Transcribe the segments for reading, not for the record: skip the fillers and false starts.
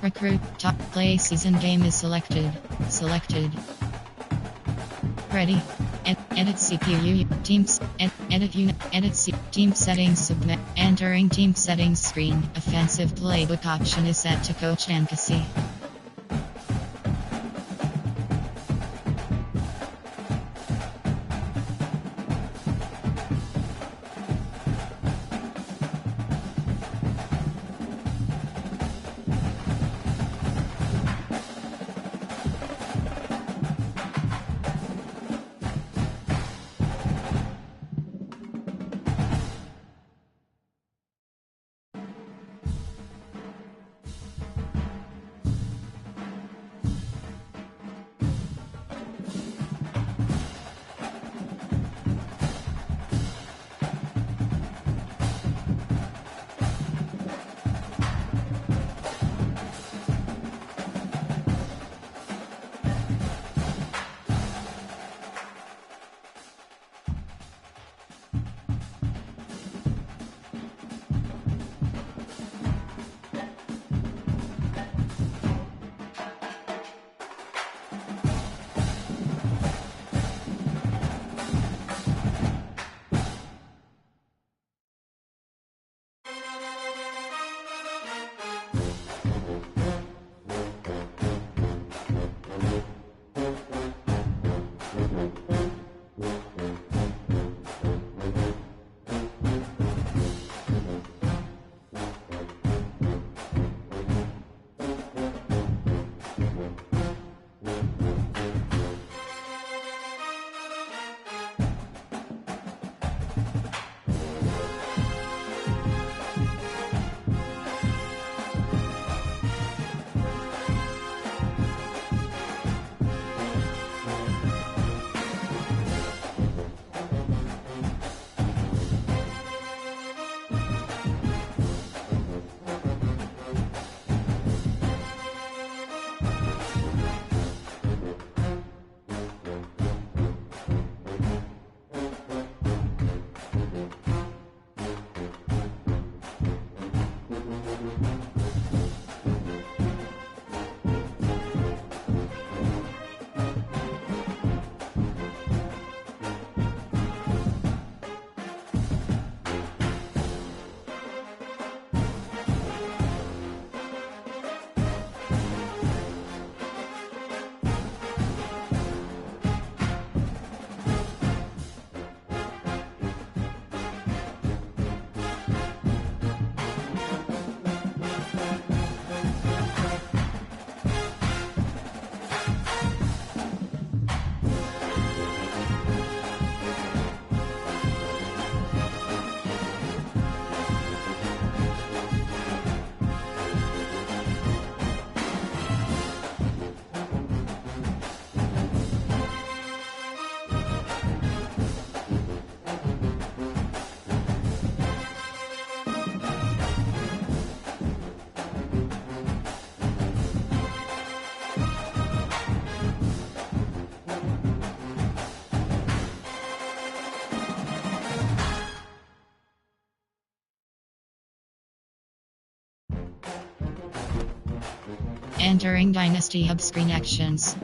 Recruit. Top play season game is selected. Selected. Ready. Edit CPU. Teams. Edit unit. Edit team settings. Submit. Entering team settings screen. Offensive playbook option is set to Coach Ankasi. Entering Dynasty Hub screen actions.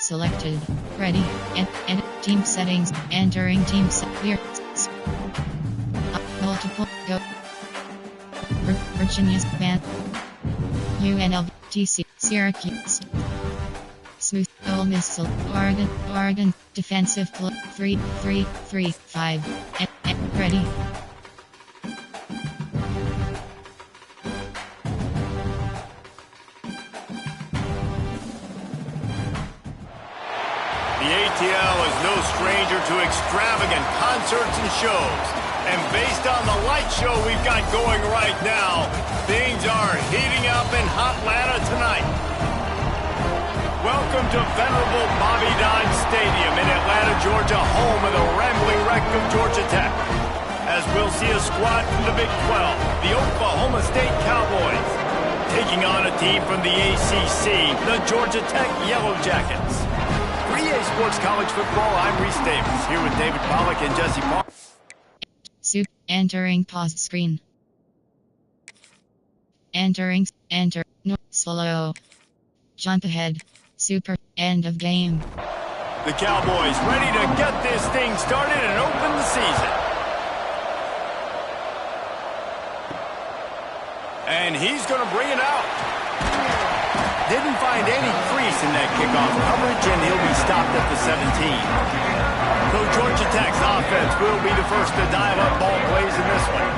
Selected. Ready. Edit. Team settings. Entering team clear. Multiple. Go. Virginia's band. UNLV. TC. Syracuse. Smooth. Ole Miss. Oregon. Defensive. 3, 3, 3, 5. Ready. The ATL is no stranger to extravagant concerts and shows. And based on the light show we've got going right now, things are heating up in Hotlanta tonight. Welcome to venerable Bobby Dodd Stadium in Atlanta, Georgia, home of the rambling wreck of Georgia Tech. As we'll see a squad from the Big 12, the Oklahoma State Cowboys, taking on a team from the ACC, the Georgia Tech Yellow Jackets. 3A Sports College Football, I'm Reese Davis, here with David Pollack and Jesse Paul. Entering pause screen. Enter, no, slow. Jump ahead. Super, end of game. The Cowboys ready to get this thing started and open the season. And he's going to bring it out. Didn't find any crease in that kickoff coverage, and he'll be stopped at the 17. So Georgia Tech's offense will be the first to dial up ball plays in this one.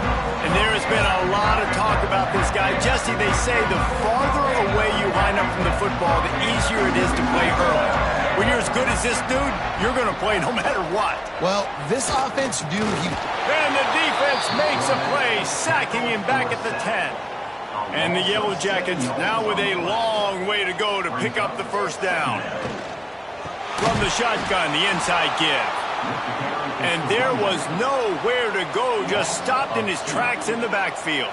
And there has been a lot of talk about this guy. Jesse, they say the farther away you line up from the football, the easier it is to play early. When you're as good as this dude, you're going to play no matter what. Well, this offense knew he... And the defense makes a play, sacking him back at the 10. And the Yellow Jackets now with a long way to go to pick up the first down. From the shotgun, the inside give. And there was nowhere to go, just stopped in his tracks in the backfield.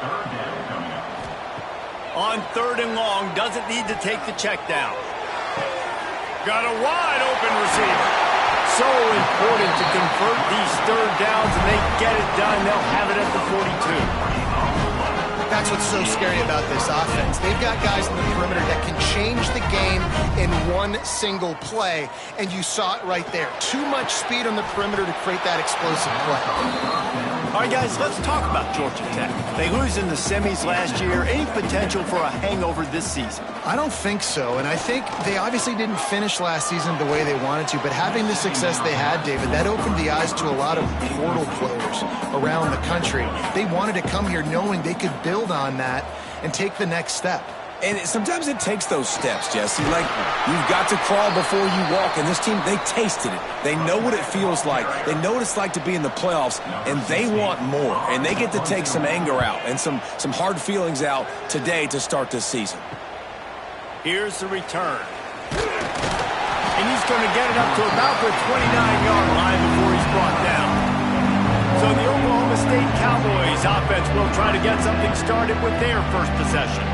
On 3rd and long, doesn't need to take the check down. Got a wide open receiver. So important to convert these 3rd downs, and they get it done. They'll have it at the 42. That's what's so scary about this offense. They've got guys in the perimeter that can change the game in one single play, and you saw it right there. Too much speed on the perimeter to create that explosive play. All right, guys, let's talk about Georgia Tech. They lose in the semis last year. Any potential for a hangover this season? I don't think so, and I think they obviously didn't finish last season the way they wanted to, but having the success they had, David, that opened the eyes to a lot of portal players around the country. They wanted to come here knowing they could build on that and take the next step. And sometimes it takes those steps, Jesse. Like, you've got to crawl before you walk. And this team, they tasted it. They know what it feels like. They know what it's like to be in the playoffs, and they want more. And they get to take some anger out and some hard feelings out today to start this season. Here's the return. And he's going to get it up to about the 29-yard line before he's brought down. So the Oklahoma State Cowboys offense will try to get something started with their first possession.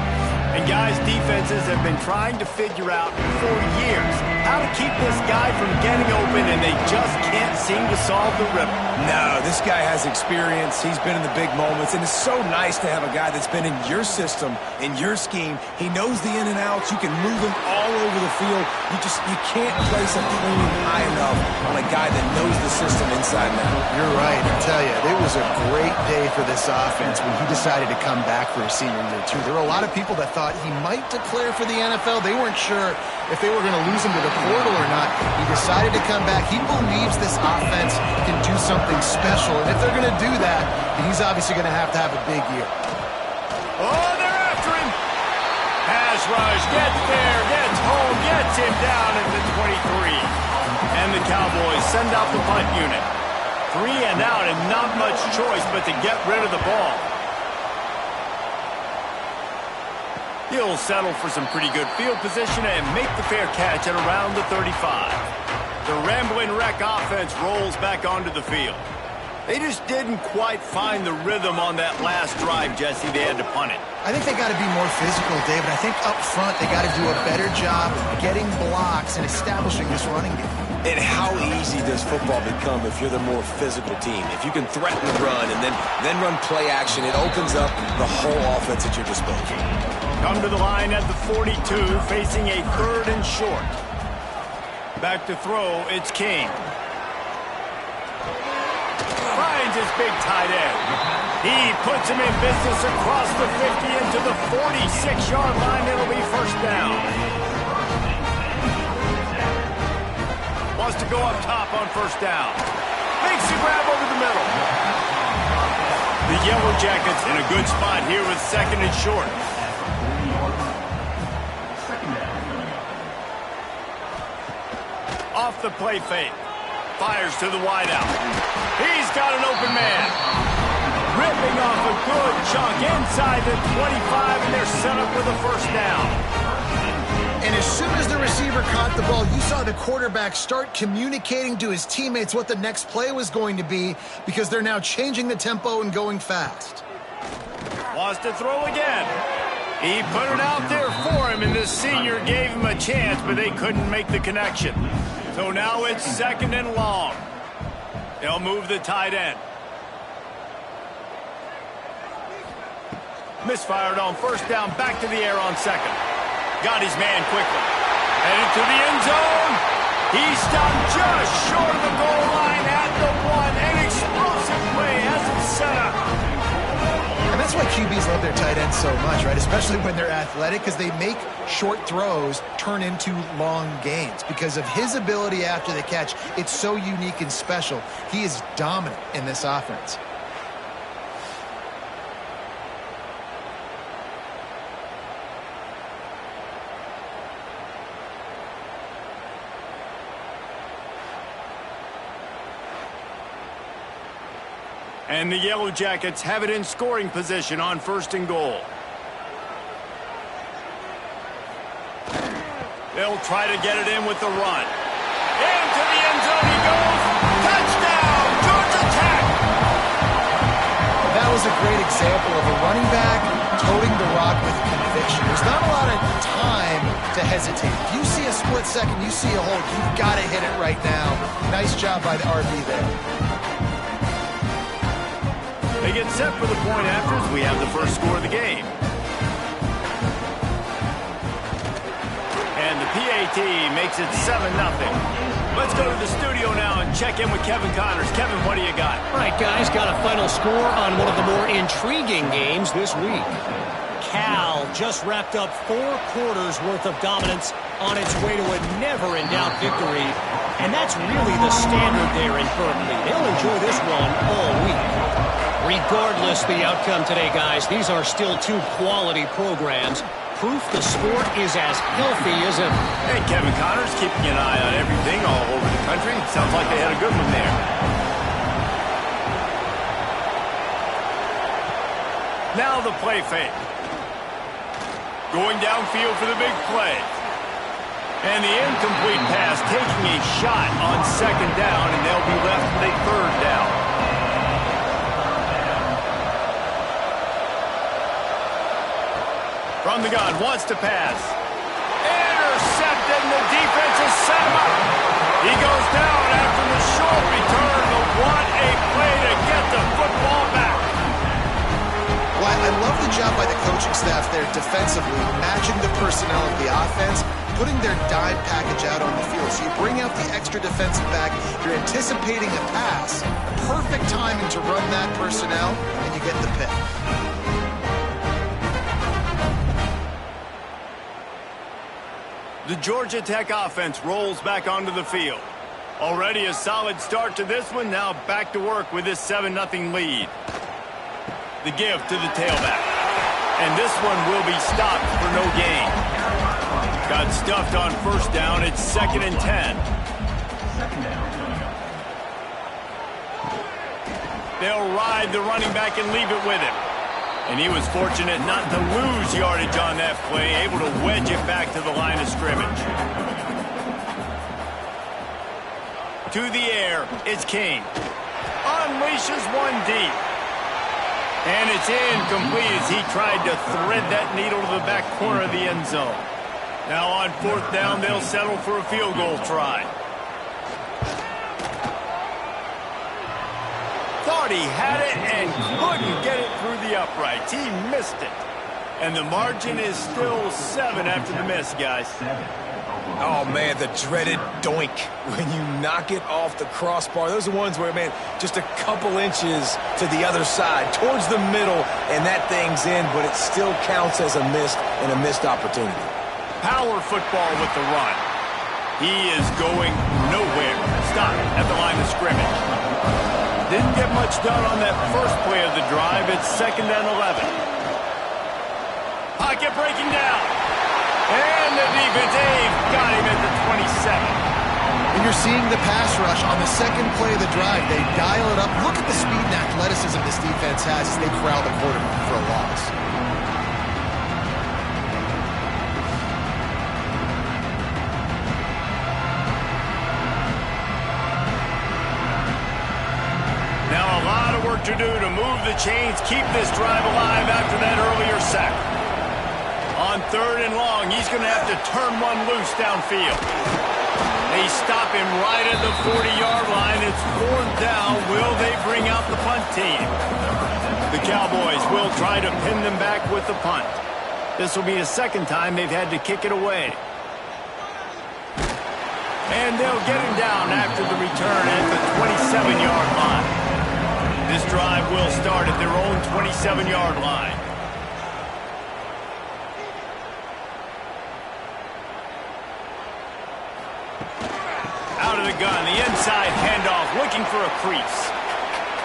And guys, defenses have been trying to figure out for years how to keep this guy from getting open, and they just can't seem to solve the riddle. No, this guy has experience. He's been in the big moments, and it's so nice to have a guy that's been in your system, in your scheme. He knows the in and outs. You can move him all over the field. You can't place a premium high enough on a guy that knows the system inside and out. You're right. I tell you, it was a great day for this offense when he decided to come back for his senior year, too. There were a lot of people that thought he might declare for the NFL. They weren't sure if they were going to lose him to the portal or not. He decided to come back. He believes this offense can do something special, and if they're going to do that, he's obviously going to have a big year. Oh, they're after him. Pass rush, gets there, gets home, gets him down at the 23. And the Cowboys send out the punt unit. 3 and out, and not much choice but to get rid of the ball. He'll settle for some pretty good field position and make the fair catch at around the 35. The rambling wreck offense rolls back onto the field. They just didn't quite find the rhythm on that last drive, Jesse. They had to punt it. I think they got to be more physical, David. I think up front they got to do a better job of getting blocks and establishing this running game. And how easy does football become if you're the more physical team? If you can threaten the run and then run play action, it opens up the whole offense at your disposal. Come to the line at the 42, facing a 3rd and short. Back to throw, it's King. Finds his big tight end. He puts him in business across the 50 into the 46-yard line. It'll be first down. Wants to go up top on first down. Makes the grab over the middle. The Yellow Jackets in a good spot here with second and short. Off the play fake. Fires to the wideout. He's got an open man. Ripping off a good chunk inside the 25, and they're set up with a first down. And as soon as the receiver caught the ball, you saw the quarterback start communicating to his teammates what the next play was going to be, because they're now changing the tempo and going fast. Wants to throw again. He put it out there for him, and this senior gave him a chance, but they couldn't make the connection. So now it's second and long. They'll move the tight end. Misfired on first down, back to the air on second. Got his man quickly. Headed to the end zone. He's stopped just short of the goal line at the one. An explosive play has it set up. And that's why QBs love their tight ends so much, right? Especially when they're athletic, because they make short throws turn into long gains. Because of his ability after the catch, it's so unique and special. He is dominant in this offense. And the Yellow Jackets have it in scoring position on first and goal. They'll try to get it in with the run. Into the end zone he goes. Touchdown, Georgia Tech! That was a great example of a running back toting the rock with conviction. There's not a lot of time to hesitate. If you see a split second, you see a hole, you've got to hit it right now. Nice job by the RB there. They get set for the point after as we have the first score of the game. And the PAT makes it 7-0. Let's go to the studio now and check in with Kevin Connors. Kevin, what do you got? All right, guys, got a final score on one of the more intriguing games this week. Cal just wrapped up 4 quarters worth of dominance on its way to a never-in-doubt victory. And that's really the standard there in Berkeley. They'll enjoy this one all week. Regardless the outcome today, guys, these are still 2 quality programs. Proof the sport is as healthy as ever. Hey, Kevin Connors keeping an eye on everything all over the country. Sounds like they had a good one there. Now the play fake. Going downfield for the big play. And the incomplete pass taking a shot on second down, and they'll be left with a third down. From the gun, wants to pass. Intercepted, and the defense has set him up. He goes down after the short return. But what a play to get the football back. Well, I love the job by the coaching staff there defensively, matching the personnel of the offense, putting their dime package out on the field. So you bring out the extra defensive back, you're anticipating a pass, perfect timing to run that personnel, and you get the pick. The Georgia Tech offense rolls back onto the field. Already a solid start to this one. Now back to work with this 7-0 lead. The give to the tailback. And this one will be stopped for no gain. Got stuffed on first down. It's 2nd and 10. They'll ride the running back and leave it with him. And he was fortunate not to lose yardage on that play, able to wedge it back to the line of scrimmage. To the air, it's King. Unleashes one deep. And it's incomplete as he tried to thread that needle to the back corner of the end zone. Now on 4th down, they'll settle for a field goal try. Thought he had it and couldn't get it through the uprights. He missed it. And the margin is still 7 after the miss, guys. Oh, man, the dreaded doink. When you knock it off the crossbar, those are ones where, man, just a couple inches to the other side, towards the middle, and that thing's in, but it still counts as a missed opportunity. Power football with the run. He is going nowhere. Stop at the line of scrimmage. Didn't get much done on that first play of the drive. It's 2nd and 11. Pocket breaking down. And the defense, they've got him at the 27. And you're seeing the pass rush on the second play of the drive. They dial it up. Look at the speed and athleticism this defense has as they corral the quarterback for a loss. Now a lot of work to do to move the chains, keep this drive alive after that earlier sack. On 3rd and long, he's going to have to turn one loose downfield. They stop him right at the 40-yard line. It's 4th down. Will they bring out the punt team? The Cowboys will try to pin them back with the punt. This will be the 2nd time they've had to kick it away. And they'll get him down after the return at the 27-yard line. This drive will start at their own 27-yard line. Out of the gun, the inside handoff, looking for a crease.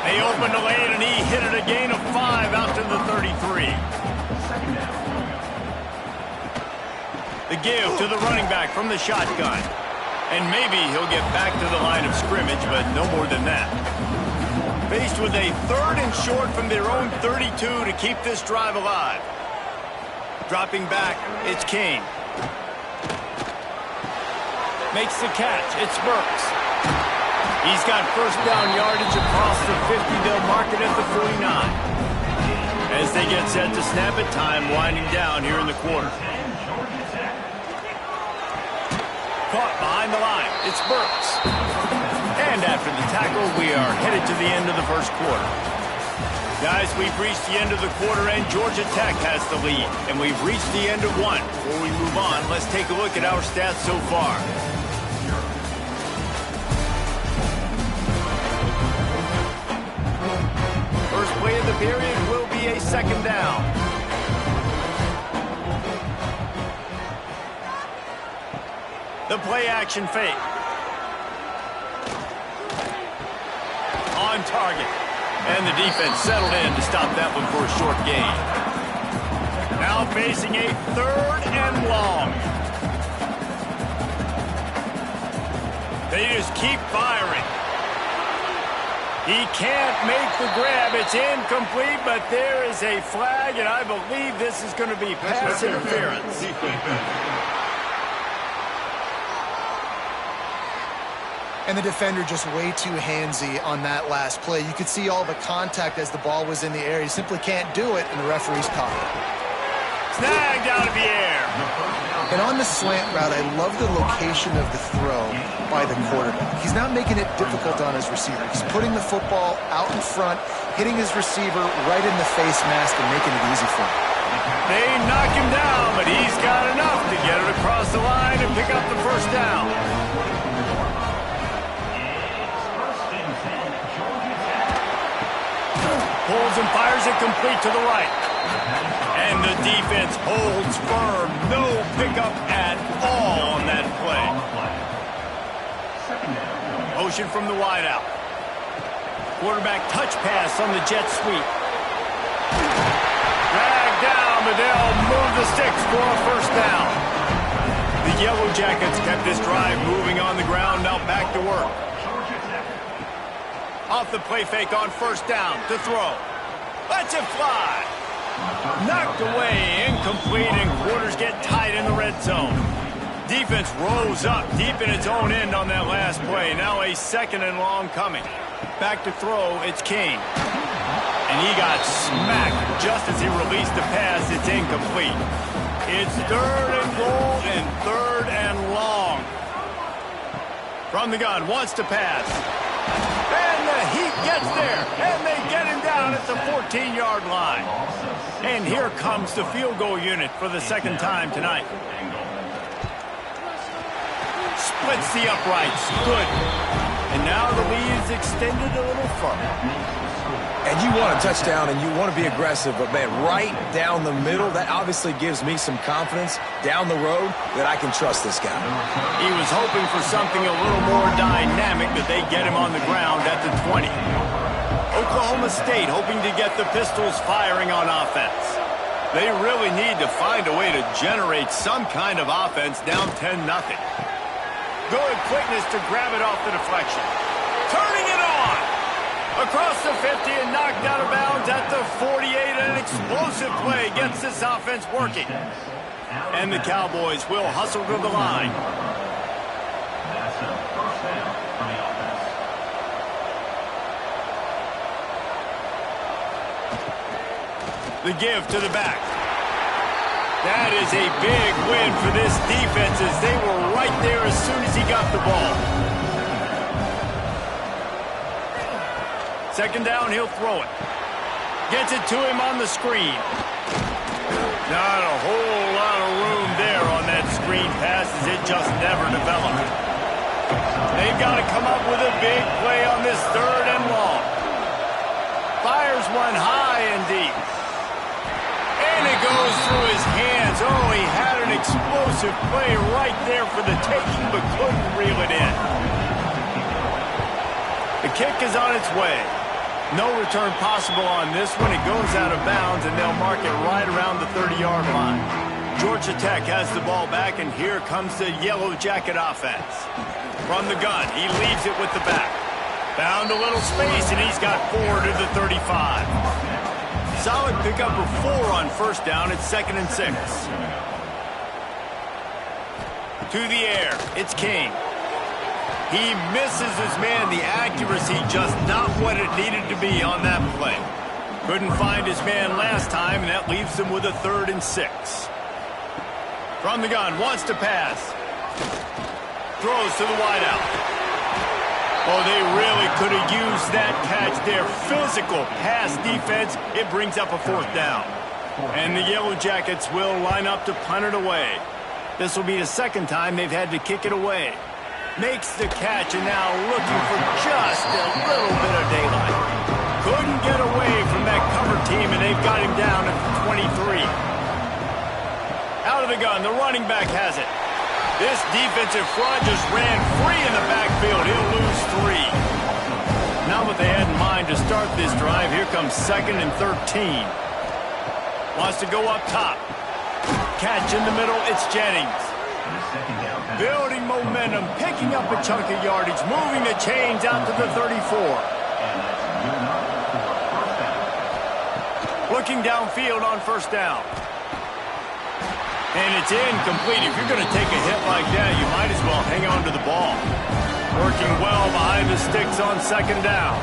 They opened the lane, and he hit it a gain of 5 out to the 33. The give to the running back from the shotgun. And maybe he'll get back to the line of scrimmage, but no more than that. Faced with a 3rd and short from their own 32 to keep this drive alive. Dropping back, it's Kane. Makes the catch. It's Burks. He's got 1st down yardage across the 50. They'll mark it at the 49. As they get set to snap it, time winding down here in the quarter. Caught behind the line. It's Burks. And after the tackle, we are headed to the end of the 1st quarter. Guys, we've reached the end of the quarter, and Georgia Tech has the lead. And we've reached the end of one. Before we move on, let's take a look at our stats so far. First play of the period will be a 2nd down. The play action fake. On target. And the defense settled in to stop that one for a short gain. Now facing a 3rd and long. They just keep firing. He can't make the grab. It's incomplete, but there is a flag, and I believe this is going to be pass interference. And the defender just way too handsy on that last play. You could see all the contact as the ball was in the air. He simply can't do it, and the referee's caught it. Snagged out of the air. And on the slant route, I love the location of the throw by the quarterback. He's not making it difficult on his receiver. He's putting the football out in front, hitting his receiver right in the face mask and making it easy for him. They knock him down, but he's got enough to get it across the line and pick up the 1st down. Pulls and fires it complete to the right. And the defense holds firm. No pickup at all on that play. Motion from the wideout. Quarterback touch pass on the jet sweep. Dragged down, but they'll move the sticks for a 1st down. The Yellow Jackets kept this drive moving on the ground. Now back to work. Off the play fake on 1st down to throw. Lets it fly. Knocked away, incomplete, and quarters get tight in the red zone. Defense rose up deep in its own end on that last play. Now a 2nd and long coming. Back to throw, it's Kane. And he got smacked just as he released the pass. It's incomplete. It's 3rd and goal and 3rd and long. From the gun, wants to pass. And the Heat gets there, and they get him down at the 14-yard line. And here comes the field goal unit for the 2nd time tonight. Splits the uprights. Good. And now the lead is extended a little further. And you want a touchdown and you want to be aggressive, but, man, right down the middle, that obviously gives me some confidence down the road that I can trust this guy. He was hoping for something a little more dynamic, but they get him on the ground at the 20. Oklahoma State hoping to get the Pistols firing on offense. They really need to find a way to generate some kind of offense down 10-0. Good quickness to grab it off the deflection. Turning it on! Across the 50 and knocked out of bounds at the 48. An explosive play gets this offense working. And the Cowboys will hustle to the line. The give to the back. That is a big win for this defense as they were right there as soon as he got the ball. Second down, he'll throw it. Gets it to him on the screen. Not a whole lot of room there on that screen pass as it just never developed. They've got to come up with a big play on this third and long. Fires one high and deep. And it goes through his hands. Oh, he had an explosive play right there for the taking, but couldn't reel it in. The kick is on its way. No return possible on this one. It goes out of bounds, and they'll mark it right around the 30-yard line. Georgia Tech has the ball back, and here comes the Yellow Jacket offense. From the gun, he leaves it with the back. Found a little space, and he's got 4 to the 35. Solid pickup of 4 on first down. It's 2nd and 6. To the air. It's King. He misses his man. The accuracy just not what it needed to be on that play. Couldn't find his man last time, and that leaves him with a 3rd and 6. From the gun. Wants to pass. Throws to the wideout. Oh, they really could have used that catch there. Physical pass defense. It brings up a 4th down. And the Yellow Jackets will line up to punt it away. This will be the 2nd time they've had to kick it away. Makes the catch and now looking for just a little bit of daylight. Couldn't get away from that cover team, and they've got him down at the 23. Out of the gun. The running back has it. This defensive front just ran free in the backfield. He'll lose 3. Not what they had in mind to start this drive. Here comes 2nd and 13. Wants to go up top. Catch in the middle. It's Jennings. Building momentum. Picking up a chunk of yardage. Moving the chains out to the 34. Looking downfield on first down. And it's incomplete. If you're going to take a hit like that, you might as well hang on to the ball. Working well behind the sticks on 2nd down.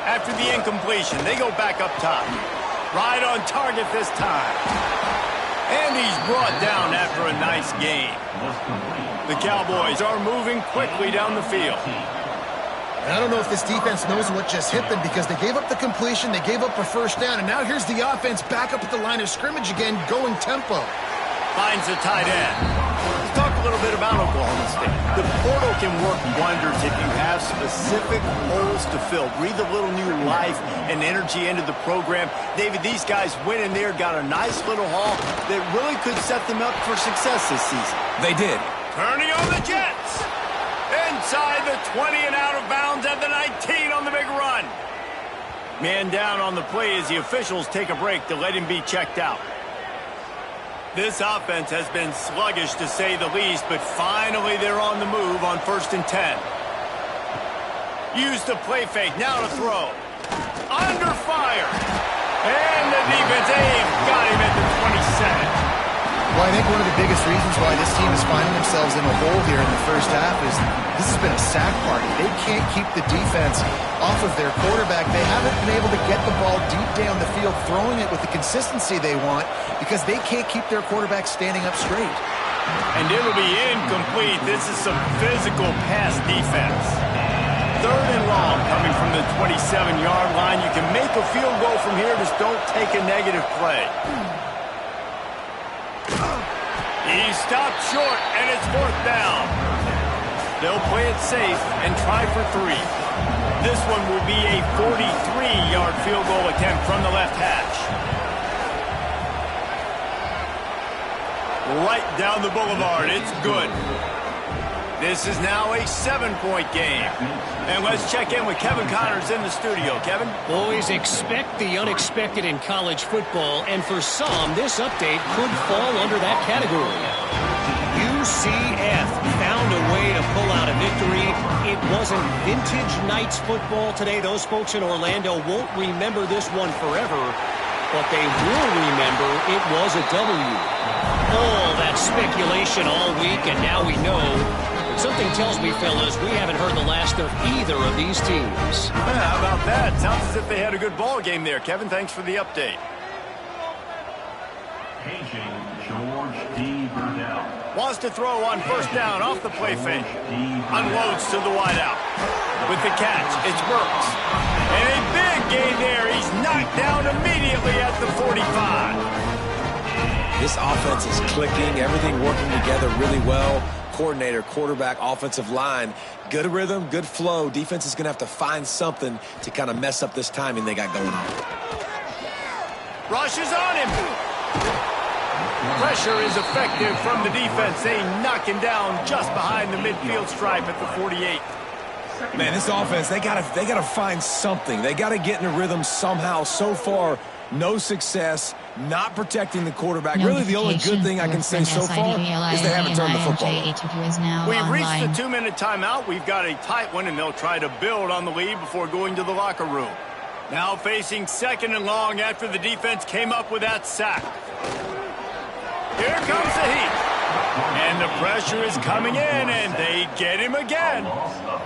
After the incompletion, they go back up top. Right on target this time. And he's brought down after a nice gain. The Cowboys are moving quickly down the field. I don't know if this defense knows what just hit them because they gave up the completion, they gave up a first down, and now here's the offense back up at the line of scrimmage again, going tempo. Finds the tight end. Let's talk a little bit about Oklahoma State. The portal can work wonders if you have specific holes to fill. Breathe a little new life and energy into the program. David, these guys went in there, got a nice little haul that really could set them up for success this season. They did. Turning on the Jets. Inside the 20 and out of bounds at the 19 on the big run. Man down on the play as the officials take a break to let him be checked out. This offense has been sluggish to say the least, but finally they're on the move on 1st and 10. Use the play fake, now to throw. Under fire. And the defense, they've got him at the 27. Well, I think one of the biggest reasons why this team is finding themselves in a hole here in the first half is this has been a sack party. They can't keep the defense off of their quarterback. They haven't been able to get the ball deep down the field, throwing it with the consistency they want because they can't keep their quarterback standing up straight. And it'll be incomplete. This is some physical pass defense. 3rd and long coming from the 27-yard line. You can make a field goal from here, just don't take a negative play. He stopped short, and it's 4th down. They'll play it safe and try for 3. This one will be a 43-yard field goal attempt from the left hash. Right down the boulevard. It's good. This is now a 7-point game. And let's check in with Kevin Connors in the studio. Kevin? Always expect the unexpected in college football, and for some, this update could fall under that category. UCF found a way to pull out a victory. It wasn't vintage Knights football today. Those folks in Orlando won't remember this one forever, but they will remember it was a W. All that speculation all week, and now we know. But something tells me, fellas, we haven't heard the last of either of these teams. How about that? Sounds as if they had a good ball game there. Kevin, thanks for the update. George D. Burdell. Wants to throw on first down off the play fake. Unloads to the wideout. With the catch, it's Burks. And a big gain there. He's knocked down immediately at the 45. This offense is clicking, everything working together really well. Coordinator, quarterback, offensive line, good rhythm, good flow. Defense is going to have to find something to kind of mess up this timing they got going on. Rush is on him. Pressure is effective from the defense. They knock him down just behind the midfield stripe at the 48. Man, this offense, they gotta find something. They got to get in a rhythm somehow. So far, no success, not protecting the quarterback. Really, the only good thing I can say so far is they haven't turned the football over. We've reached the 2-minute timeout. We've got a tight one, and they'll try to build on the lead before going to the locker room. Now facing 2nd and long after the defense came up with that sack. Here comes the heat. And the pressure is coming in, and they get him again.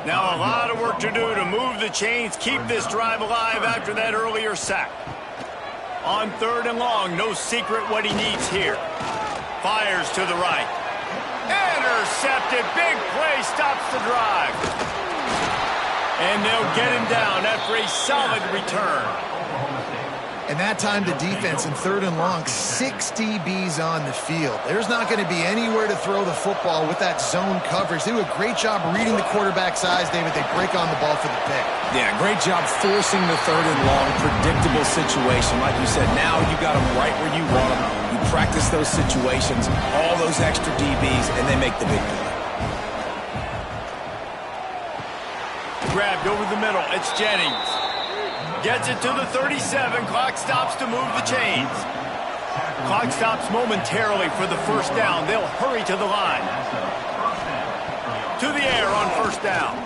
Now a lot of work to do to move the chains, keep this drive alive after that earlier sack. On 3rd and long, no secret what he needs here. Fires to the right. Intercepted. Big play stops the drive. And they'll get him down after a solid return. And that time the defense in 3rd and long, 6 DBs on the field. There's not going to be anywhere to throw the football with that zone coverage. They do a great job reading the quarterback's eyes, David. They break on the ball for the pick. Yeah, great job forcing the 3rd and long, predictable situation. Like you said, now you got them right where you want them. You practice those situations, all those extra DBs, and they make the big play. Grabbed over the middle. It's Jennings. Gets it to the 37. Clock stops to move the chains. Clock stops momentarily for the first down. They'll hurry to the line. To the air on first down.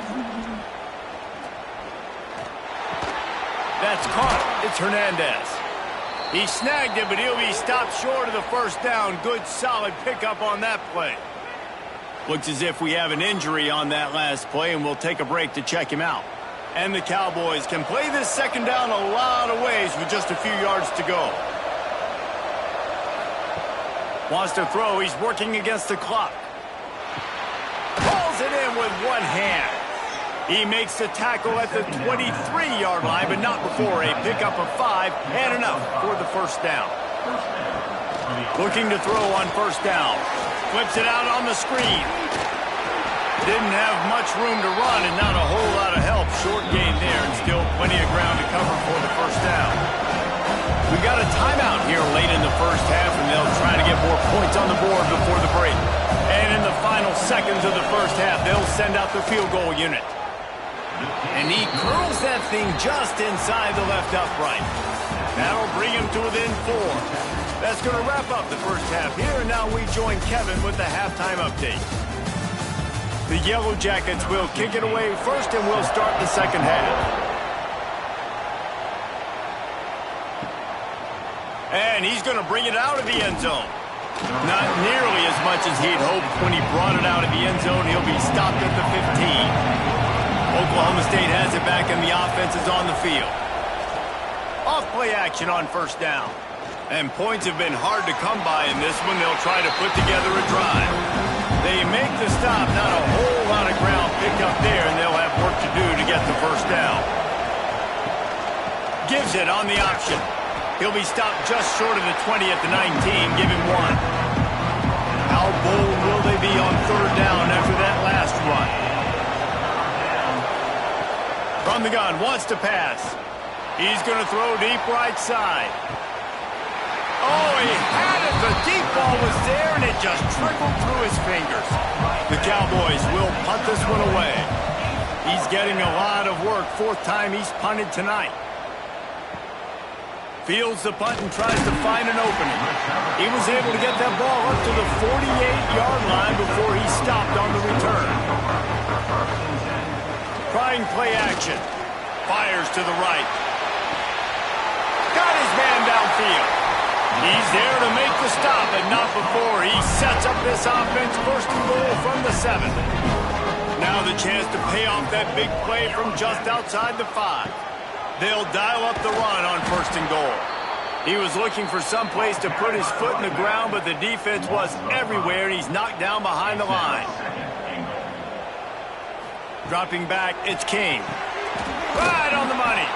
That's caught. It's Hernandez. He snagged it, but he'll be stopped short of the first down. Good, solid pickup on that play. Looks as if we have an injury on that last play, and we'll take a break to check him out. And the Cowboys can play this second down a lot of ways with just a few yards to go. Wants to throw. He's working against the clock. Pulls it in with one hand. He makes the tackle at the 23-yard line, but not before a pickup of 5 and enough for the first down. Looking to throw on first down. Flips it out on the screen. Didn't have much room to run and not a whole lot of help. Short gain there and still plenty of ground to cover for the first down. We got a timeout here late in the first half, and they'll try to get more points on the board before the break. And in the final seconds of the first half, they'll send out the field goal unit. And he curls that thing just inside the left upright. That'll bring him to within 4. That's going to wrap up the first half here, and now we join Kevin with the halftime update. The Yellow Jackets will kick it away first, and we'll start the second half. And he's going to bring it out of the end zone. Not nearly as much as he'd hoped when he brought it out of the end zone. He'll be stopped at the 15. Oklahoma State has it back, and the offense is on the field. Off-play action on first down. And points have been hard to come by in this one. They'll try to put together a drive. They make the stop. Not a whole lot of ground picked up there, and they'll have work to do to get the first down. Gives it on the option. He'll be stopped just short of the 20 at the 19. Give him 1. How bold will they be on third down after that last run? From the gun, wants to pass. He's going to throw deep right side. Oh, he had it. The deep ball was there, and it just trickled through his fingers. The Cowboys will punt this one away. He's getting a lot of work. Fourth time he's punted tonight. Fields the punt and tries to find an opening. He was able to get that ball up to the 48-yard line before he stopped on the return. Trying play action. Fires to the right. Got his man downfield. He's there to make the stop, but not before he sets up this offense. First and goal from the 7. Now the chance to pay off that big play from just outside the 5. They'll dial up the run on first and goal. He was looking for some place to put his foot in the ground, but the defense was everywhere, and he's knocked down behind the line. Dropping back, it's King. Right on the money.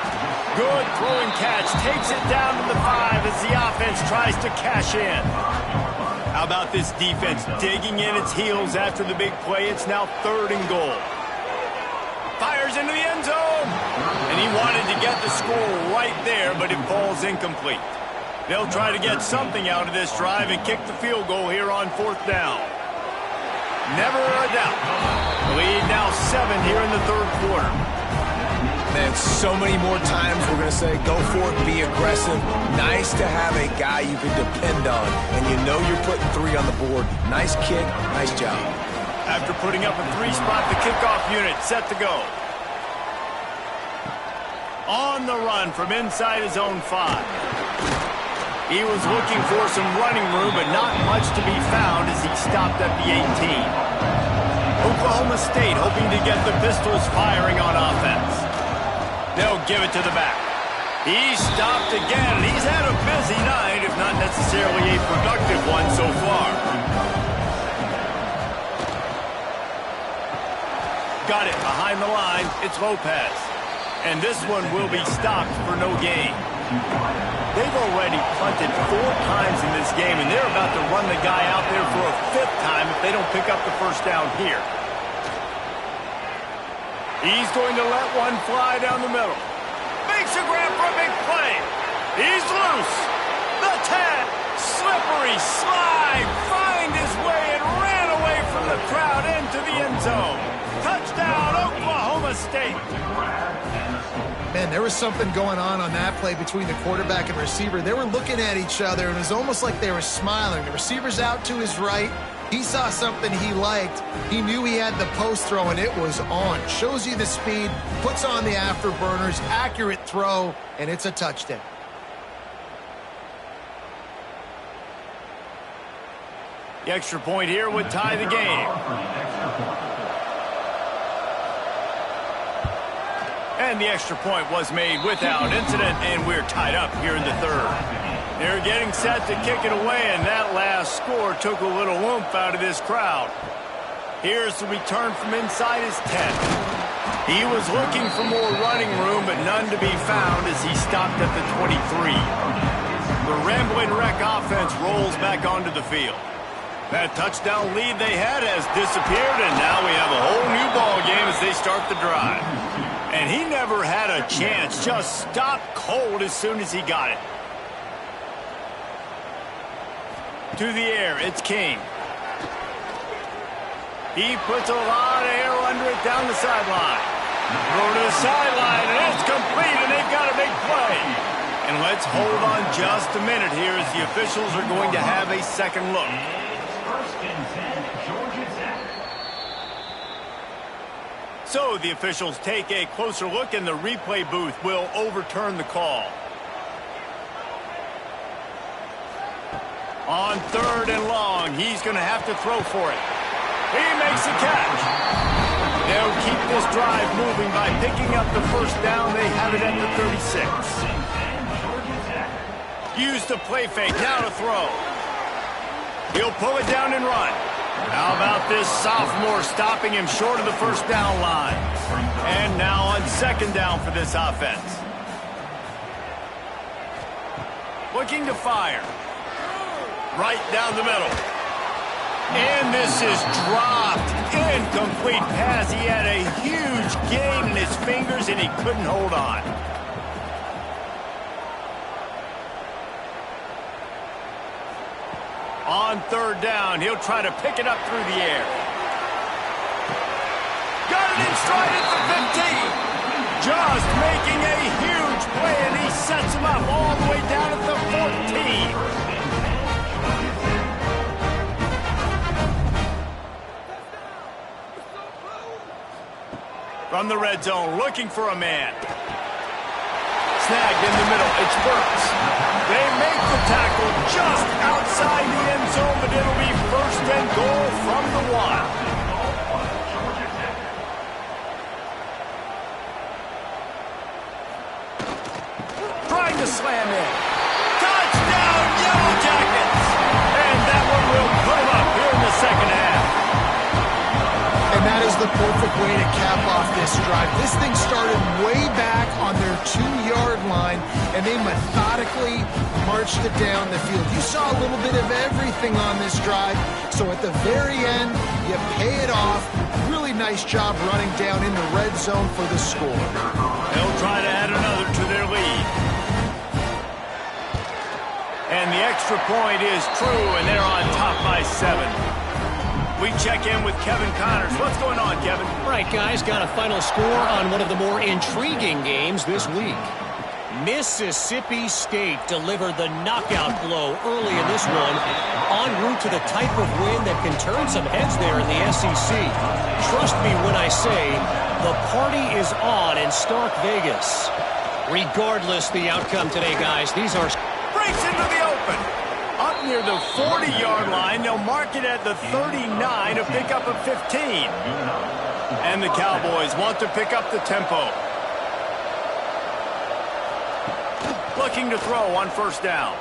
Good throwing catch. Takes it down to the 5 as the offense tries to cash in. How about this defense digging in its heels after the big play? It's now third and goal. Fires into the end zone. And he wanted to get the score right there, but it falls incomplete. They'll try to get something out of this drive and kick the field goal here on fourth down. Never a doubt. Lead now 7 here in the third quarter. Man, so many more times we're going to say, go for it, be aggressive. Nice to have a guy you can depend on, and you know you're putting 3 on the board. Nice kick, nice job. After putting up a 3-spot, the kickoff unit set to go. On the run from inside his own 5. He was looking for some running room, but not much to be found as he stopped at the 18. Oklahoma State hoping to get the Pistols firing on offense. They'll give it to the back. He stopped again. He's had a busy night, if not necessarily a productive one so far. Got it behind the line. It's Lopez. And this one will be stopped for no gain. They've already punted 4 times in this game, and they're about to run the guy out there for a 5th time if they don't pick up the first down here. He's going to let one fly down the middle. Makes a grab for a big play. He's loose. The 10. Slippery slide. Find his way and ran away from the crowd into the end zone. Touchdown, Oklahoma State. Man, there was something going on that play between the quarterback and receiver. They were looking at each other, and it was almost like they were smiling. The receiver's out to his right. He saw something he liked. He knew he had the post throw, and it was on. Shows you the speed, puts on the afterburners, accurate throw, and it's a touchdown. The extra point here would tie the game. And the extra point was made without incident, and we're tied up here in the third. They're getting set to kick it away, and that last score took a little oomph out of this crowd. Here's the return from inside his 10. He was looking for more running room, but none to be found as he stopped at the 23. The Ramblin' Wreck offense rolls back onto the field. That touchdown lead they had has disappeared, and now we have a whole new ball game as they start the drive. And he never had a chance, just stopped cold as soon as he got it. To the air, it's King. He puts a lot of air under it down the sideline. Throw to the sideline, and it's complete, and they've got a big play. And let's hold on just a minute here as the officials are going to have a second look. So the officials take a closer look, and the replay booth will overturn the call. On 3rd and long, he's going to have to throw for it. He makes the catch. They'll keep this drive moving by picking up the first down. They have it at the 36. Use the play fake, now to throw. He'll pull it down and run. How about this sophomore stopping him short of the first down line? And now on 2nd down for this offense. Looking to fire. Right down the middle. And this is dropped. Incomplete pass. He had a huge gain in his fingers, and he couldn't hold on. On third down, he'll try to pick it up through the air. Got it in stride at the 15. Just making a huge play, and he sets him up all the way down at the 14. From the red zone, looking for a man. Snagged in the middle. It's Burks. They make the tackle just outside the end zone, but it'll be first and goal from the 1. Trying to slam in. Touchdown, Yellow Jackets! And that one will put them up here in the second half. And that is the perfect way to cap off this drive. This thing started way back on their 2-yard line, and they methodically marched it down the field. You saw a little bit of everything on this drive, so at the very end, you pay it off. Really nice job running down in the red zone for the score. They'll try to add another to their lead. And the extra point is true, and they're on top by 7. We check in with Kevin Connors. What's going on, Kevin? Right, guys, got a final score on one of the more intriguing games this week. Mississippi State delivered the knockout blow early in this one, en route to the type of win that can turn some heads there in the SEC. Trust me when I say the party is on in Stark Vegas. Regardless the outcome today, guys, these are... Breaks into the open. Up near the 40-yard line, they'll mark it at the 39, a pickup of 15. And the Cowboys want to pick up the tempo. Looking to throw on first down.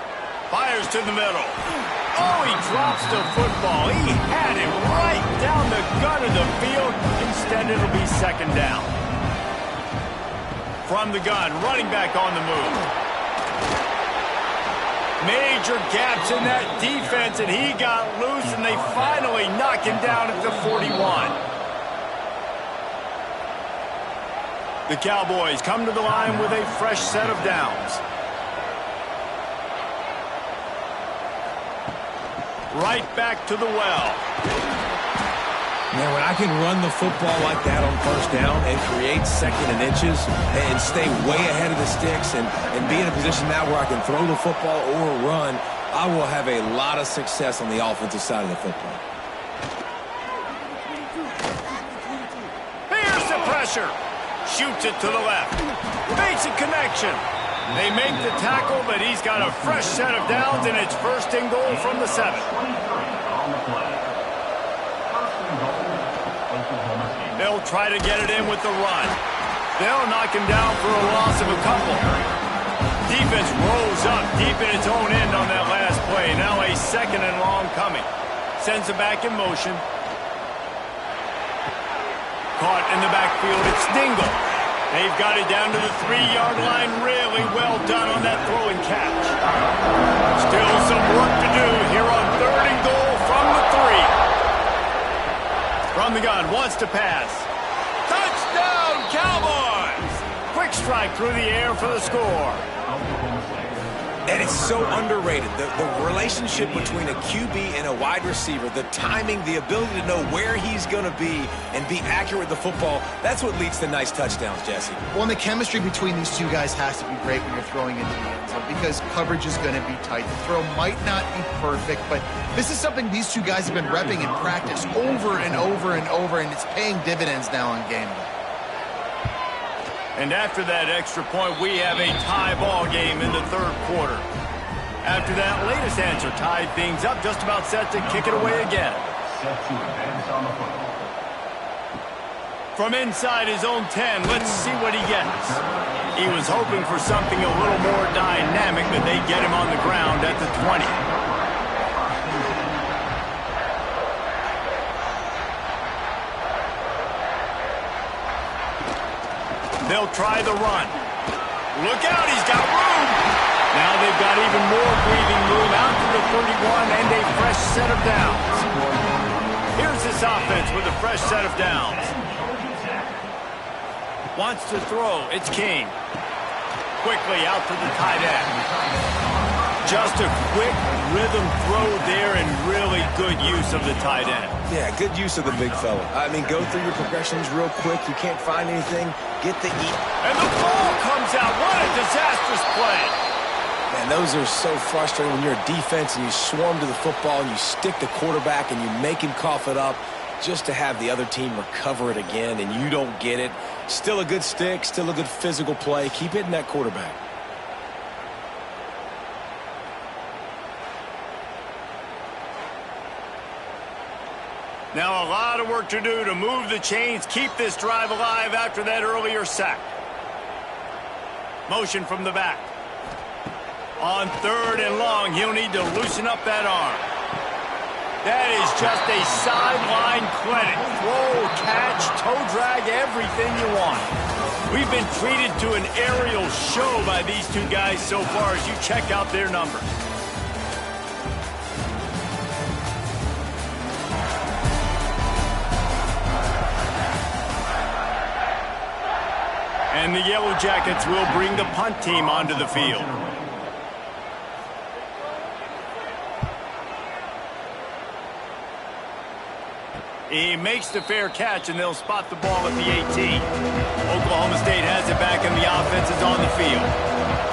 Fires to the middle. Oh, he drops the football. He had it right down the gun of the field. Instead, it'll be second down. From the gun, running back on the move. Major gaps in that defense, and he got loose, and they finally knock him down at the 41. The Cowboys come to the line with a fresh set of downs. Right back to the well. Man, when I can run the football like that on first down and create second and inches and stay way ahead of the sticks and be in a position now where I can throw the football or run, I will have a lot of success on the offensive side of the football. Here's the pressure. Shoots it to the left. Basic connection. They make the tackle, but he's got a fresh set of downs, and it's first and goal from the 7. They'll try to get it in with the run. They'll knock him down for a loss of a couple. Defense rolls up deep in its own end on that last play. Now a second and long coming. Sends it back in motion. Caught in the backfield. It's Dingle. They've got it down to the 3-yard line. Really well done on that throw and catch. Still some work to do here on third and goal from the 3. From the gun, wants to pass. Touchdown, Cowboys! Quick strike through the air for the score. And it's so underrated. The relationship between a QB and a wide receiver, the timing, the ability to know where he's going to be and be accurate with the football, that's what leads to nice touchdowns, Jesse. Well, and the chemistry between these two guys has to be great when you're throwing into the end zone because coverage is going to be tight. The throw might not be perfect, but this is something these two guys have been repping in practice over and over and over, and it's paying dividends now on game day. And after that extra point, we have a tie ball game in the third quarter. After that latest answer tied things up, just about set to kick it away again. From inside his own 10, let's see what he gets. He was hoping for something a little more dynamic, but they get him on the ground at the 20. They'll try the run. Look out, he's got room. Now they've got even more breathing room out to the 31 and a fresh set of downs. this offense with a fresh set of downs. Wants to throw. It's King. Quickly out to the tight end. Just a quick rhythm throw there and really good use of the tight end. Yeah, good use of the big fella. I mean, go through your progressions real quick. You can't find anything. Get the eat. And the ball comes out. What a disastrous play. Man, those are so frustrating when you're a defense and you swarm to the football and you stick the quarterback and you make him cough it up just to have the other team recover it again and you don't get it. Still a good stick, still a good physical play. Keep hitting that quarterback. Now a lot of work to do to move the chains, keep this drive alive after that earlier sack. Motion from the back. On 3rd and long, he'll need to loosen up that arm. That is just a sideline clinic. Throw, catch, toe drag, everything you want. We've been treated to an aerial show by these two guys so far as you check out their numbers. And the Yellow Jackets will bring the punt team onto the field. He makes the fair catch, and they'll spot the ball at the 18. Oklahoma State has it back, and the offense is on the field.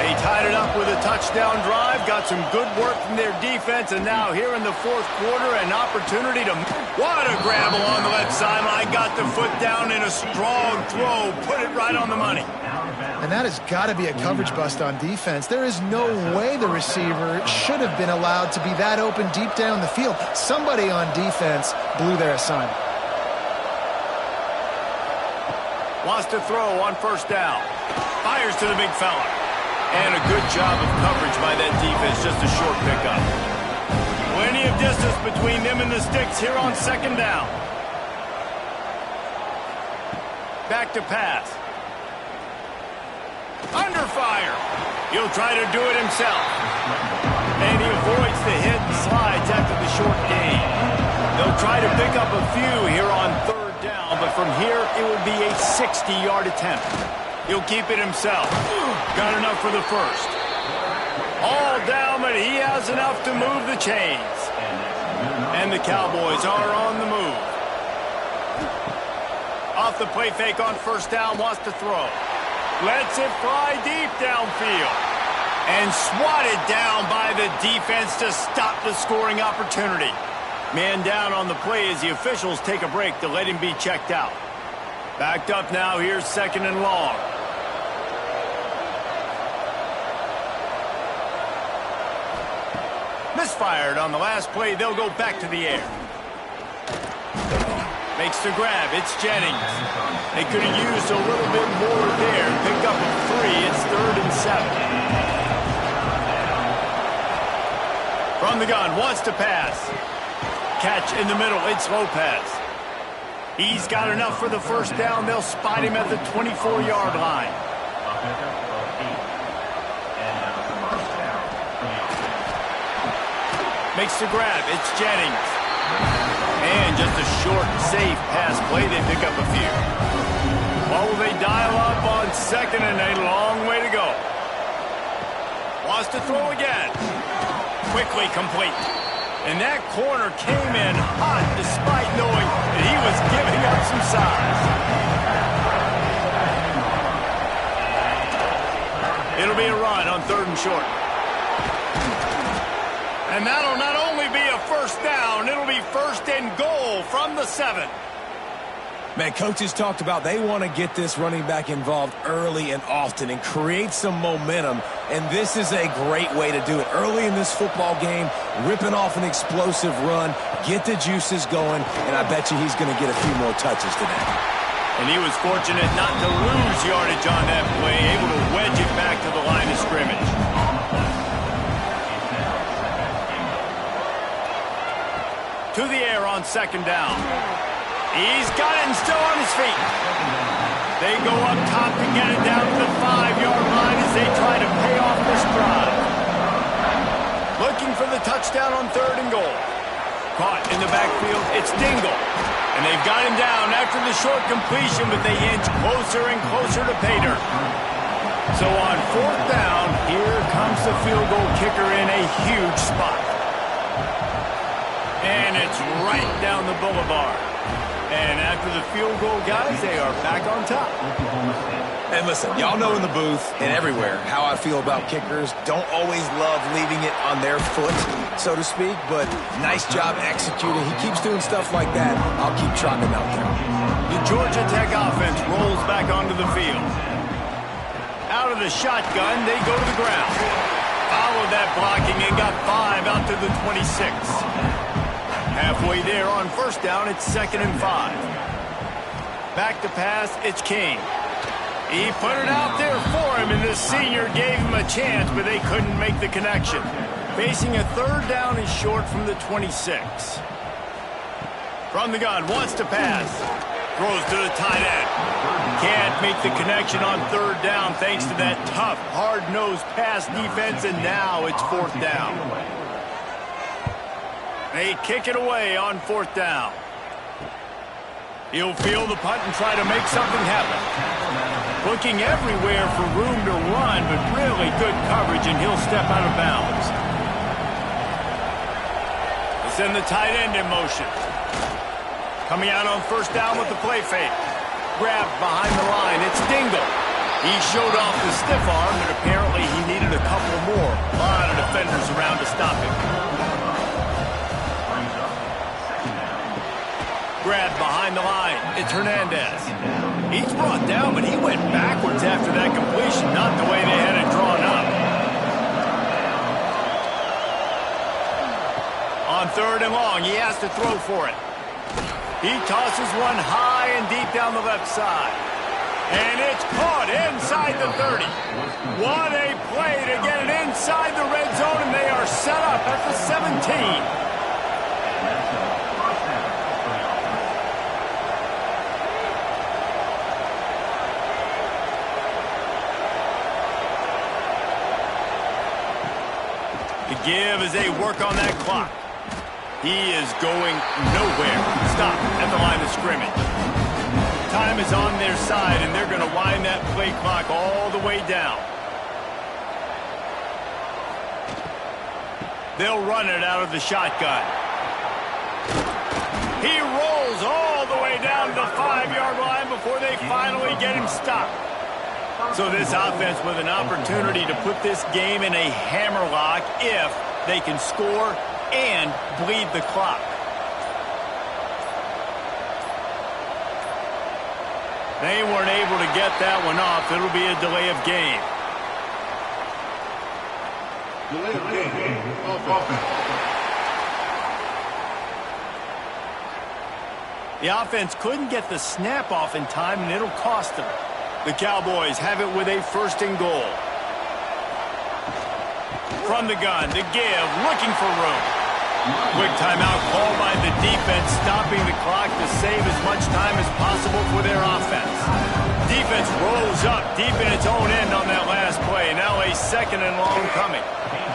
They tied it up with a touchdown drive, got some good work from their defense, and now here in the 4th quarter, an opportunity to... What a grab along the left sideline. Got the foot down in a strong throw. Put it right on the money. And that has got to be a coverage bust on defense. There is no way the receiver should have been allowed to be that open deep down the field. Somebody on defense blew their assignment. Wants to throw on 1st down. Fires to the big fella. And a good job of coverage by that defense. Just a short pickup. Plenty of distance between them and the sticks here on 2nd down. Back to pass. Under fire. He'll try to do it himself. And he avoids the hit and slides after the short gain. They'll try to pick up a few here on 3rd down, but from here it will be a 60-yard attempt. He'll keep it himself. Got enough for the 1st. All down, but he has enough to move the chains. And the Cowboys are on the move. Off the play fake on 1st down, wants to throw. Lets it fly deep downfield. And swatted down by the defense to stop the scoring opportunity. Man down on the play as the officials take a break to let him be checked out. Backed up now, here's 2nd and long. Misfired on the last play, they'll go back to the air. Makes the grab, it's Jennings. They could have used a little bit more there. Picked up a 3, it's 3rd and 7. From the gun, wants to pass. Catch in the middle, it's Lopez. He's got enough for the 1st down. They'll spot him at the 24-yard line. Makes the grab, it's Jennings. And just a short, safe pass play. They pick up a few. Well, will they dial up on 2nd and a long way to go? Wants to throw again. Quickly complete. And that corner came in hot despite knowing that he was giving up some size. It'll be a run on 3rd and short. And that'll not only be a 1st down, it'll be 1st and goal from the 7. Man, coaches talked about they want to get this running back involved early and often and create some momentum, and this is a great way to do it. Early in this football game, ripping off an explosive run, get the juices going, and I bet you he's going to get a few more touches today. And he was fortunate not to lose yardage on that play, able to wedge it back to the line of scrimmage. To the air on 2nd down. He's got it and still on his feet. They go up top to get it down to the 5-yard line as they try to pay off this drive. Looking for the touchdown on 3rd and goal. caught in the backfield. It's Dingle. And they've got him down after the short completion, but they inch closer and closer to pay dirt. So on 4th down, here comes the field goal kicker in a huge spot. And it's right down the boulevard. And after the field goal, guys, they are back on top. And listen, y'all know in the booth and everywhere how I feel about kickers. Don't always love leaving it on their foot, so to speak, but nice job executing. He keeps doing stuff like that. I'll keep trotting him out there. The Georgia Tech offense rolls back onto the field. Out of the shotgun, they go to the ground. Followed that blocking and got 5 out to the 26. Halfway there on 1st down, it's 2nd and 5. Back to pass, it's King. He put it out there for him, and the senior gave him a chance, but they couldn't make the connection. Facing a 3rd down and short from the 26. From the gun, wants to pass. Throws to the tight end. Can't make the connection on 3rd down thanks to that tough, hard-nosed pass defense, and now it's 4th down. They kick it away on 4th down. He'll field the punt and try to make something happen. Looking everywhere for room to run, but really good coverage, and he'll step out of bounds. They send the tight end in motion. Coming out on 1st down with the play fake. Grabbed behind the line. It's Dingle. He showed off the stiff arm, but apparently he needed a couple more. A lot of defenders around to stop him. Grabbed behind the line. It's Hernandez. He's brought down, but he went backwards after that completion, not the way they had it drawn up. On 3rd and long, he has to throw for it. He tosses one high and deep down the left side. And it's caught inside the 30. What a play to get it inside the red zone, and they are set up at the 17. The give as they work on that clock. He is going nowhere. Stop at the line of scrimmage. Time is on their side, and they're going to wind that play clock all the way down. They'll run it out of the shotgun. He rolls all the way down to the 5-yard line before they finally get him stopped. So this offense with an opportunity to put this game in a hammerlock if they can score and bleed the clock. They weren't able to get that one off. It'll be a delay of game. The offense couldn't get the snap off in time, and it'll cost them. The Cowboys have it with a 1st and goal. From the gun, the give, looking for room. Quick timeout called by the defense, stopping the clock to save as much time as possible for their offense. Defense rolls up deep in its own end on that last play. Now a 2nd and long coming.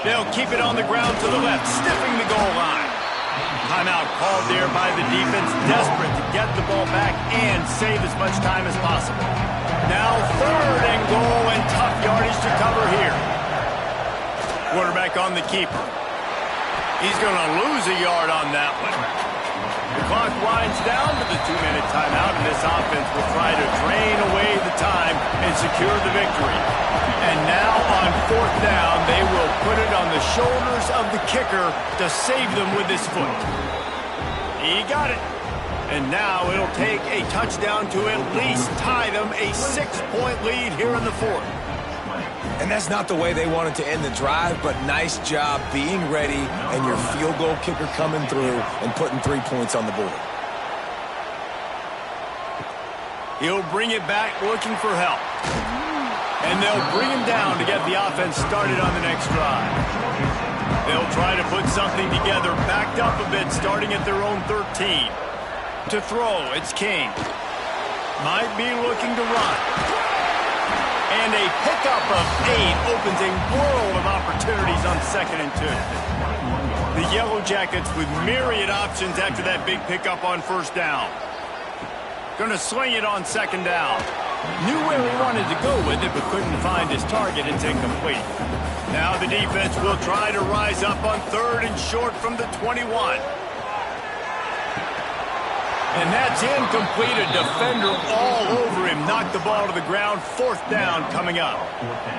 They'll keep it on the ground to the left, sniffing the goal line. Timeout called there by the defense, desperate to get the ball back and save as much time as possible. Now 3rd and goal, and tough yardage to cover here. Quarterback on the keeper. He's going to lose a yard on that one. The clock winds down to the 2-minute timeout, and this offense will try to drain away the time and secure the victory. And now on 4th down, they will put it on the shoulders of the kicker to save them with his foot. He got it. And now it'll take a touchdown to at least tie them a 6-point lead here in the 4th. And that's not the way they wanted to end the drive, but nice job being ready and your field goal kicker coming through and putting 3 points on the board. He'll bring it back looking for help. And they'll bring him down to get the offense started on the next drive. They'll try to put something together, backed up a bit, starting at their own 13. To throw, it's King. Might be looking to run. And a pickup of 8 opens a world of opportunities on 2nd and 2. The Yellow Jackets with myriad options after that big pickup on 1st down. Going to swing it on 2nd down. Knew where he wanted to go with it, but couldn't find his target. It's incomplete. Now the defense will try to rise up on 3rd and short from the 21. And that's incomplete. A defender all over him. Knocked the ball to the ground. 4th down coming up.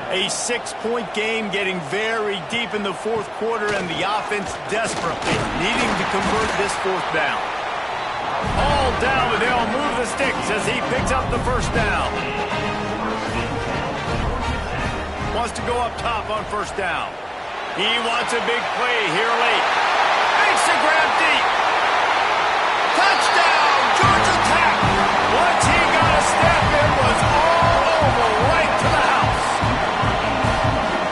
A 6-point game getting very deep in the 4th quarter, and the offense desperately needing to convert this 4th down. All down, but they'll move the sticks as he picks up the 1st down. Wants to go up top on 1st down. He wants a big play here late. Makes the grab deep. Touchdown, Georgia Tech. Once he got a step, it was all over, right to the house.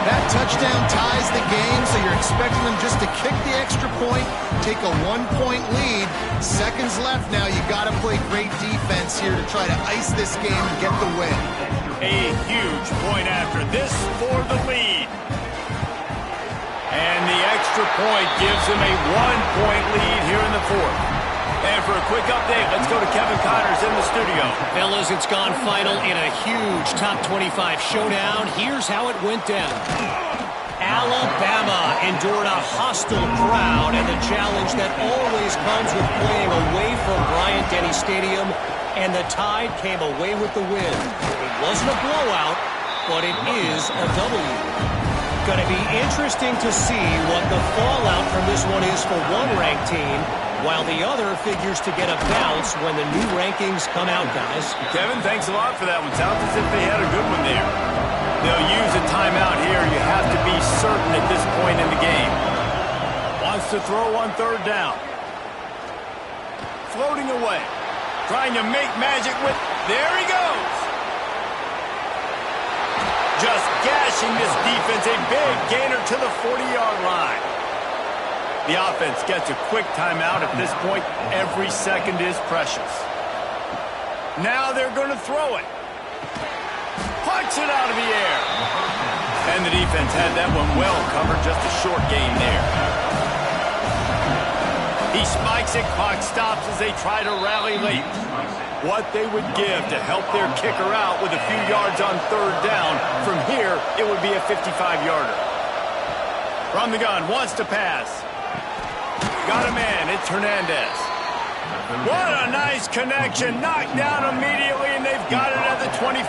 That touchdown ties the game, so you're expecting them just to kick the extra point, take a 1-point lead. Seconds left now. You got to play great defense here to try to ice this game and get the win. A huge point after this for the lead. And the extra point gives him a 1-point lead here in the 4th. And for a quick update, let's go to Kevin Connors in the studio. Fellas, it's gone final in a huge top 25 showdown. Here's how it went down. Alabama endured a hostile crowd and the challenge that always comes with playing away from Bryant-Denny Stadium, and the Tide came away with the win. It wasn't a blowout, but it is a W. Going to be interesting to see what the fallout from this one is for one ranked team, while the other figures to get a bounce when the new rankings come out, guys. Kevin, thanks a lot for that one. Sounds as if they had a good one there. They'll use a timeout here. You have to be certain at this point in the game. Wants to throw on 3rd down. Floating away. Trying to make magic with... There he goes. Just gashing this defense. A big gainer to the 40-yard line. The offense gets a quick timeout. At this point, every second is precious. Now they're going to throw it. Punch it out of the air. And the defense had that one well covered. Just a short gain there. He spikes it. Clock stops as they try to rally late. What they would give to help their kicker out with a few yards on 3rd down. From here, it would be a 55-yarder. From the gun, wants to pass. Got a man. It's Hernandez. What a nice connection. Knocked down immediately, and they've got it at the 25.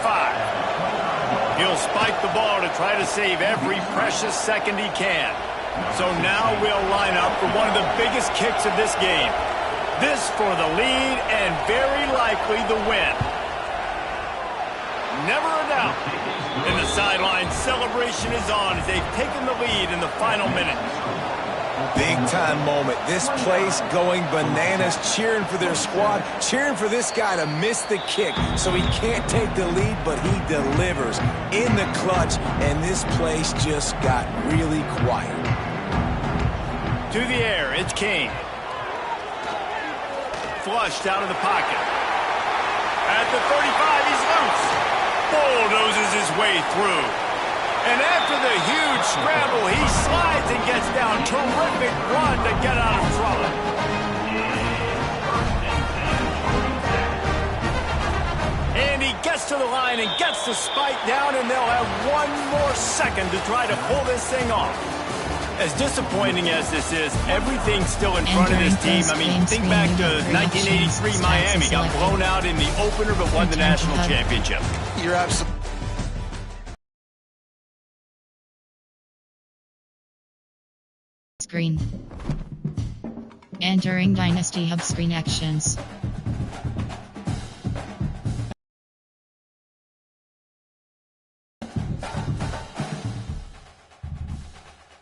He'll spike the ball to try to save every precious second he can. So now we'll line up for one of the biggest kicks of this game. This for the lead and very likely the win. Never a doubt. And the sideline celebration is on as they've taken the lead in the final minute. Big-time moment. This place going bananas, cheering for their squad, cheering for this guy to miss the kick so he can't take the lead, but he delivers in the clutch, and this place just got really quiet. To the air, it's King. Flushed out of the pocket. At the 35, he's loose. Bulldozes his way through. And after the huge scramble, he slides and gets down. Terrific run to get out of trouble. And he gets to the line and gets the spike down, and they'll have one more second to try to pull this thing off. As disappointing as this is, everything's still in front of this team. I mean, think back to 1983 Miami. Got blown out in the opener, but won the national championship. You're absolutely... Screen. Entering Dynasty Hub screen actions.